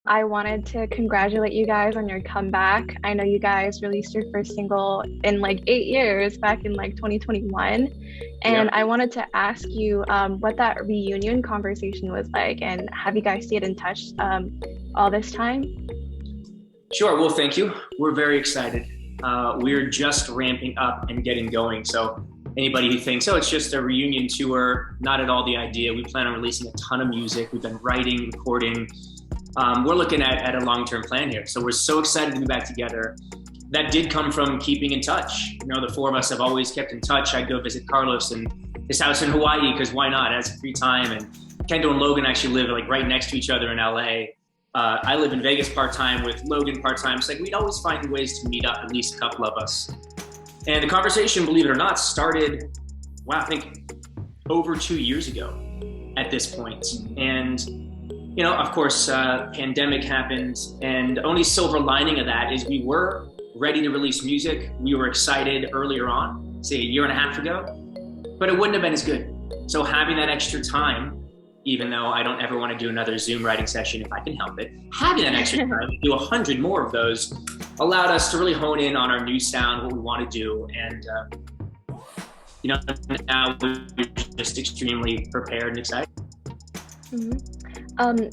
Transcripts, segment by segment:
I wanted to congratulate you guys on your comeback. I know you guys released your first single in like 8 years back in like 2021. And Yep. I wanted to ask you what that reunion conversation was like, and have you guys stayed in touch all this time? Sure. Well, thank you. We're very excited. We're just ramping up and getting going. So anybody who thinks, oh, it's just a reunion tour, not at all the idea. We plan on releasing a ton of music. We've been writing, recording. We're looking at a long-term plan here. So we're so excited to be back together. That did come from keeping in touch. You know, the four of us have always kept in touch. I'd go visit Carlos in his house in Hawaii because why not? It has free time. And Kendall and Logan actually live like right next to each other in LA. I live in Vegas part-time with Logan part-time. So like we'd always find ways to meet up, at least a couple of us. And the conversation, believe it or not, started, wow, I think over 2 years ago at this point. And, you know, of course, pandemic happened, and the only silver lining of that is we were ready to release music. We were excited earlier on, say a year and a half ago, but it wouldn't have been as good. So having that extra time, even though I don't ever want to do another Zoom writing session if I can help it, having that extra time to do 100 more of those allowed us to really hone in on our new sound, what we want to do. And, you know, now we're just extremely prepared and excited.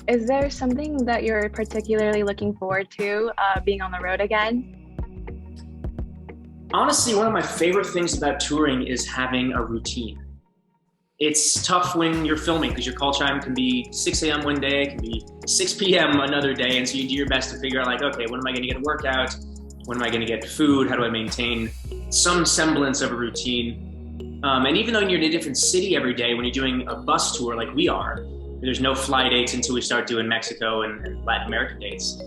Is there something that you're particularly looking forward to being on the road again? Honestly, one of my favorite things about touring is having a routine. It's tough when you're filming because your call time can be 6 a.m. one day, it can be 6 p.m. another day. And so you do your best to figure out like, okay, when am I going to get a workout? When am I going to get food? How do I maintain some semblance of a routine? And even though you're in a different city every day, when you're doing a bus tour like we are, there's no fly dates until we start doing Mexico and Latin American dates.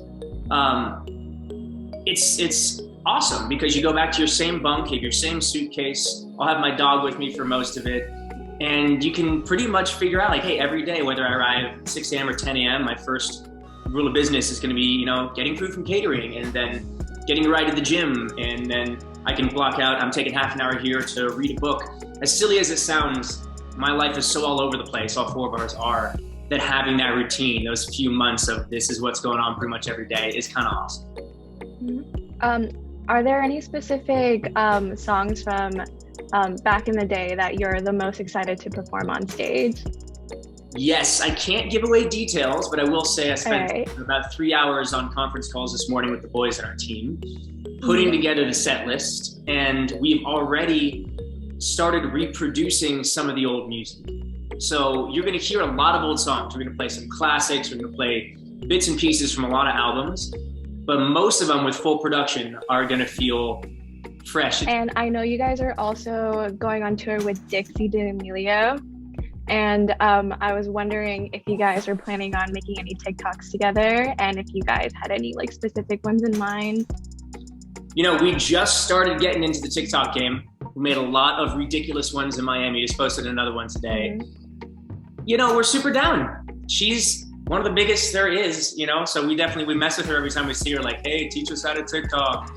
It's awesome because you go back to your same bunk, you have your same suitcase. I'll have my dog with me for most of it. And you can pretty much figure out like, hey, every day, whether I arrive at 6 a.m. or 10 a.m., my first rule of business is going to be, you know, getting food from catering and then getting a ride to the gym. And then I can block out, I'm taking half an hour here to read a book. As silly as it sounds, my life is so all over the place, all four of ours are, that having that routine, those few months of this is what's going on pretty much every day is kind of awesome. Are there any specific songs from back in the day that you're the most excited to perform on stage? Yes, I can't give away details, but I will say I spent about 3 hours on conference calls this morning with the boys on our team, putting together the set list, and we've already started reproducing some of the old music. So you're going to hear a lot of old songs. We're going to play some classics. We're going to play bits and pieces from a lot of albums, but most of them with full production are going to feel fresh. And I know you guys are also going on tour with Dixie D'Amelio. And I was wondering if you guys were planning on making any TikToks together and if you guys had any like specific ones in mind. You know, we just started getting into the TikTok game. We made a lot of ridiculous ones in Miami. Just posted another one today. You know, we're super down. She's one of the biggest there is, you know, so we mess with her every time we see her, like, hey, teach us how to TikTok.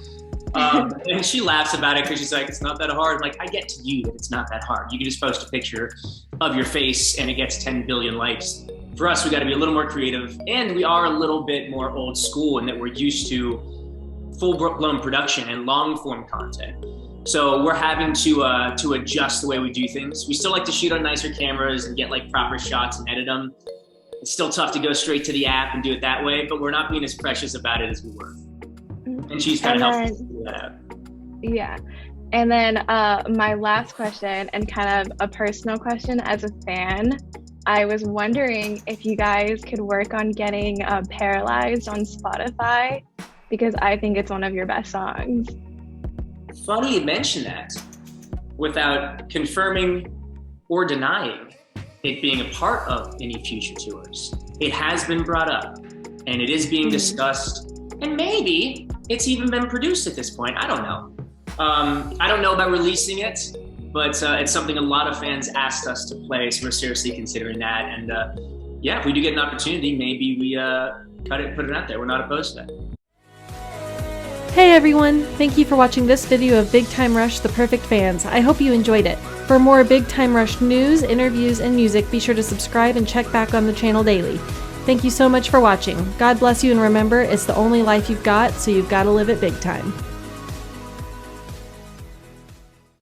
And she laughs about it because she's like, it's not that hard. I'm like, I get to you that it's not that hard. You can just post a picture of your face and it gets 10 billion likes. For us, we got to be a little more creative, and we are a little bit more old school in that we're used to full-blown production and long-form content. So we're having to adjust the way we do things. We still like to shoot on nicer cameras and get like proper shots and edit them. It's still tough to go straight to the app and do it that way, but we're not being as precious about it as we were. And she's kind of helped us figure that out. Yeah. And then my last question, and kind of a personal question as a fan, I was wondering if you guys could work on getting Paralyzed on Spotify, because I think it's one of your best songs. Funny you mention that, without confirming or denying it being a part of any future tours. It has been brought up and it is being discussed, and maybe it's even been produced at this point. I don't know. I don't know about releasing it, but it's something a lot of fans asked us to play, so we're seriously considering that. And yeah, if we do get an opportunity, maybe we put it out there. We're not opposed to that. Hey everyone! Thank you for watching this video of Big Time Rush The Perfect Fans. I hope you enjoyed it. For more Big Time Rush news, interviews, and music, be sure to subscribe and check back on the channel daily. Thank you so much for watching. God bless you, and remember, it's the only life you've got, so you've got to live it big time.